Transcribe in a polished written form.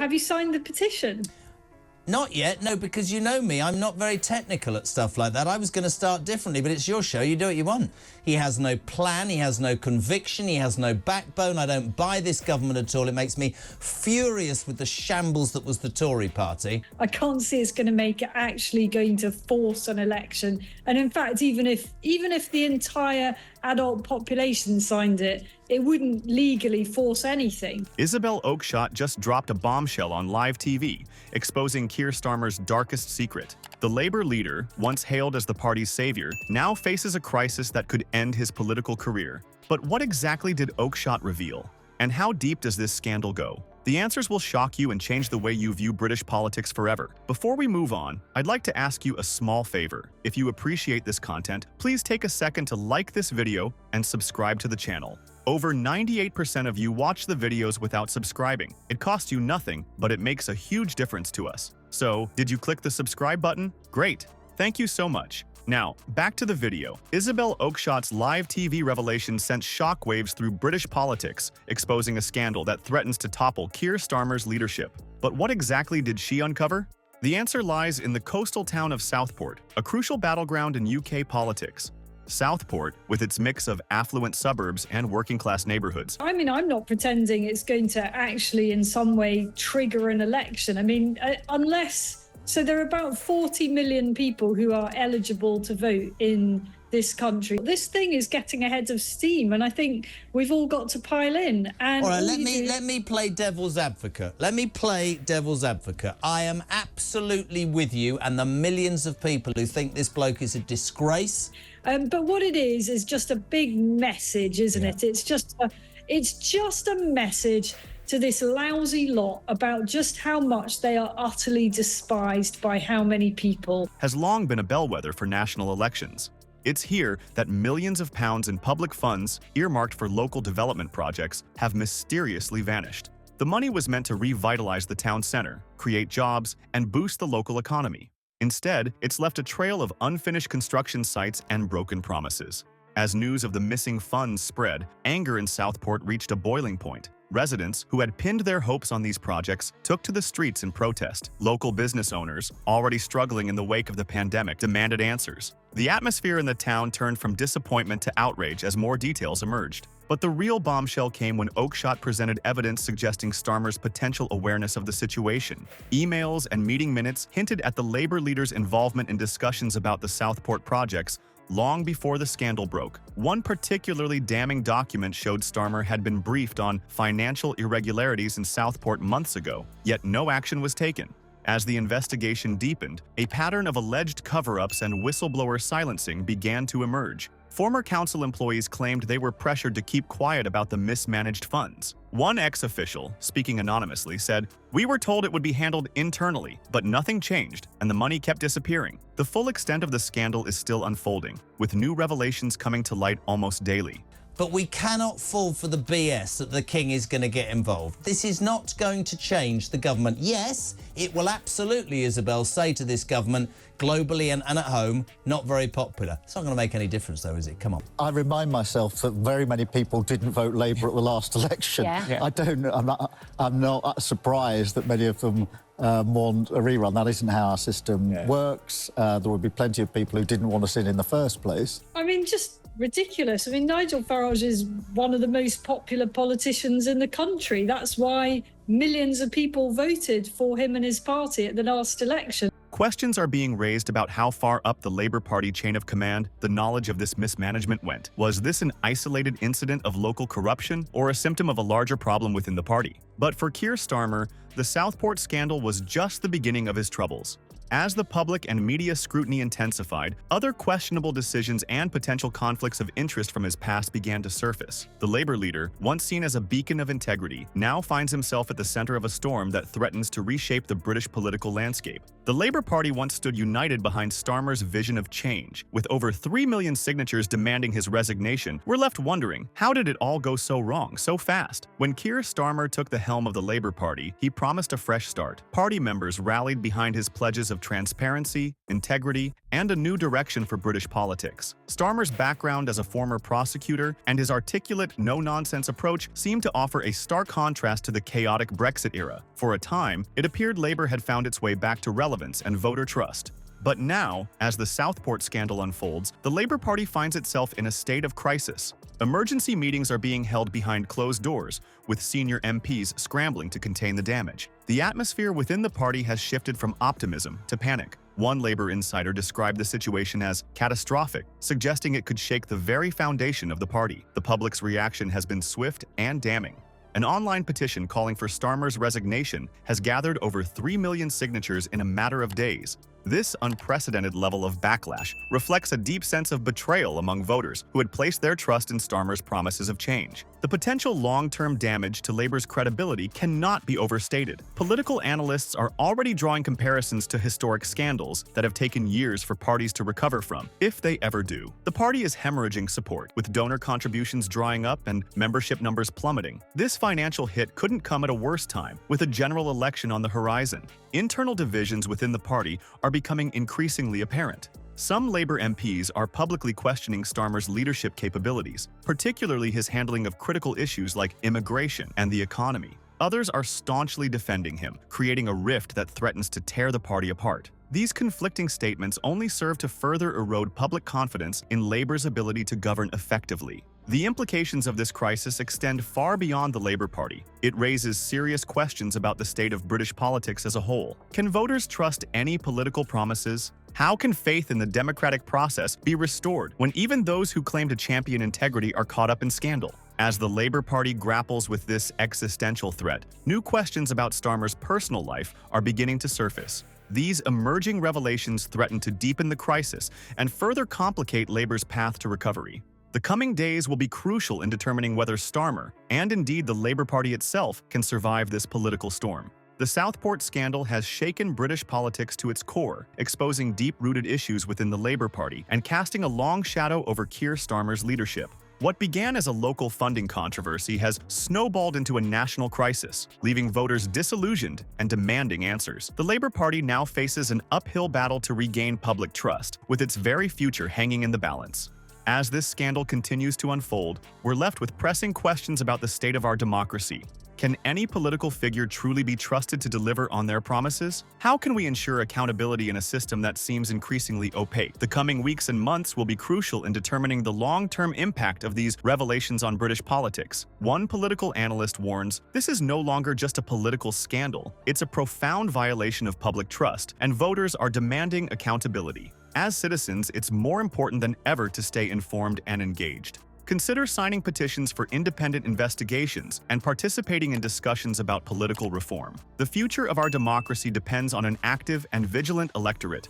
Have you signed the petition? Not yet, no, because you know me, I'm not very technical at stuff like that. I was going to start differently, but it's your show, you do what you want. He has no plan, he has no conviction, he has no backbone. I don't buy this government at all. It makes me furious with the shambles that was the Tory party. I can't see it's going to make it actually going to force an election. And in fact, even if the entire adult population signed it, it wouldn't legally force anything. Isabel Oakeshott just dropped a bombshell on live TV, exposing Keir Starmer's darkest secret. The Labour leader, once hailed as the party's savior, now faces a crisis that could end his political career. But what exactly did Oakeshott reveal? And how deep does this scandal go? The answers will shock you and change the way you view British politics forever. Before we move on, I'd like to ask you a small favor. If you appreciate this content, please take a second to like this video and subscribe to the channel. Over 98% of you watch the videos without subscribing. It costs you nothing, but it makes a huge difference to us. So, did you click the subscribe button? Great! Thank you so much. Now, back to the video. Isabel Oakeshott's live TV revelation sent shockwaves through British politics, exposing a scandal that threatens to topple Keir Starmer's leadership. But what exactly did she uncover? The answer lies in the coastal town of Southport, a crucial battleground in UK politics. Southport, with its mix of affluent suburbs and working-class neighborhoods. I mean, I'm not pretending it's going to actually in some way trigger an election. I mean, unless... So there are about 40 million people who are eligible to vote in this country. This thing is getting ahead of steam, and I think we've all got to pile in. And all right, let me play devil's advocate. Let me play devil's advocate. I am absolutely with you and the millions of people who think this bloke is a disgrace. But what it is just a big message, isn't it? It's just a message to this lousy lot about just how much they are utterly despised by how many people. Has long been a bellwether for national elections. It's here that millions of pounds in public funds earmarked for local development projects have mysteriously vanished. The money was meant to revitalize the town center, create jobs, and boost the local economy. Instead, it's left a trail of unfinished construction sites and broken promises. As news of the missing funds spread, anger in Southport reached a boiling point. Residents who had pinned their hopes on these projects took to the streets in protest. Local business owners, already struggling in the wake of the pandemic, demanded answers. The atmosphere in the town turned from disappointment to outrage as more details emerged. But the real bombshell came when Oakeshott presented evidence suggesting Starmer's potential awareness of the situation. Emails and meeting minutes hinted at the Labour leader's involvement in discussions about the Southport projects long before the scandal broke. One particularly damning document showed Starmer had been briefed on financial irregularities in Southport months ago, yet no action was taken. As the investigation deepened, a pattern of alleged cover-ups and whistleblower silencing began to emerge. Former council employees claimed they were pressured to keep quiet about the mismanaged funds. One ex-official, speaking anonymously, said, "We were told it would be handled internally, but nothing changed, and the money kept disappearing." The full extent of the scandal is still unfolding, with new revelations coming to light almost daily. But we cannot fall for the BS that the king is going to get involved. This is not going to change the government. Yes, it will absolutely, Isabel, say to this government, globally and at home, not very popular. It's not going to make any difference, though, is it? Come on. I remind myself that very many people didn't vote Labour at the last election. Yeah. I'm not surprised that many of them want a rerun. That isn't how our system works. There would be plenty of people who didn't want us in the first place. I mean, just ridiculous. I mean, Nigel Farage is one of the most popular politicians in the country. That's why millions of people voted for him and his party at the last election. Questions are being raised about how far up the Labour Party chain of command the knowledge of this mismanagement went. Was this an isolated incident of local corruption or a symptom of a larger problem within the party? But for Keir Starmer, the Southport scandal was just the beginning of his troubles. As the public and media scrutiny intensified, other questionable decisions and potential conflicts of interest from his past began to surface. The Labour leader, once seen as a beacon of integrity, now finds himself at the centre of a storm that threatens to reshape the British political landscape. The Labour Party once stood united behind Starmer's vision of change. With over 3 million signatures demanding his resignation, we're left wondering, how did it all go so wrong so fast? When Keir Starmer took the helm of the Labour Party, he promised a fresh start. Party members rallied behind his pledges of of transparency, integrity, and a new direction for British politics. Starmer's background as a former prosecutor and his articulate, no-nonsense approach seemed to offer a stark contrast to the chaotic Brexit era. For a time, it appeared Labour had found its way back to relevance and voter trust. But now, as the Southport scandal unfolds, the Labour Party finds itself in a state of crisis. Emergency meetings are being held behind closed doors, with senior MPs scrambling to contain the damage. The atmosphere within the party has shifted from optimism to panic. One Labour insider described the situation as catastrophic, suggesting it could shake the very foundation of the party. The public's reaction has been swift and damning. An online petition calling for Starmer's resignation has gathered over 3 million signatures in a matter of days. This unprecedented level of backlash reflects a deep sense of betrayal among voters who had placed their trust in Starmer's promises of change. The potential long-term damage to Labour's credibility cannot be overstated. Political analysts are already drawing comparisons to historic scandals that have taken years for parties to recover from, if they ever do. The party is hemorrhaging support, with donor contributions drying up and membership numbers plummeting. This financial hit couldn't come at a worse time, with a general election on the horizon. Internal divisions within the party are becoming increasingly apparent. Some Labour MPs are publicly questioning Starmer's leadership capabilities, particularly his handling of critical issues like immigration and the economy. Others are staunchly defending him, creating a rift that threatens to tear the party apart. These conflicting statements only serve to further erode public confidence in Labour's ability to govern effectively. The implications of this crisis extend far beyond the Labour Party. It raises serious questions about the state of British politics as a whole. Can voters trust any political promises? How can faith in the democratic process be restored when even those who claim to champion integrity are caught up in scandal? As the Labour Party grapples with this existential threat, new questions about Starmer's personal life are beginning to surface. These emerging revelations threaten to deepen the crisis and further complicate Labour's path to recovery. The coming days will be crucial in determining whether Starmer, and indeed the Labour Party itself, can survive this political storm. The Southport scandal has shaken British politics to its core, exposing deep-rooted issues within the Labour Party and casting a long shadow over Keir Starmer's leadership. What began as a local funding controversy has snowballed into a national crisis, leaving voters disillusioned and demanding answers. The Labour Party now faces an uphill battle to regain public trust, with its very future hanging in the balance. As this scandal continues to unfold, we're left with pressing questions about the state of our democracy. Can any political figure truly be trusted to deliver on their promises? How can we ensure accountability in a system that seems increasingly opaque? The coming weeks and months will be crucial in determining the long-term impact of these revelations on British politics. One political analyst warns, this is no longer just a political scandal. It's a profound violation of public trust, and voters are demanding accountability. As citizens, it's more important than ever to stay informed and engaged. Consider signing petitions for independent investigations and participating in discussions about political reform. The future of our democracy depends on an active and vigilant electorate,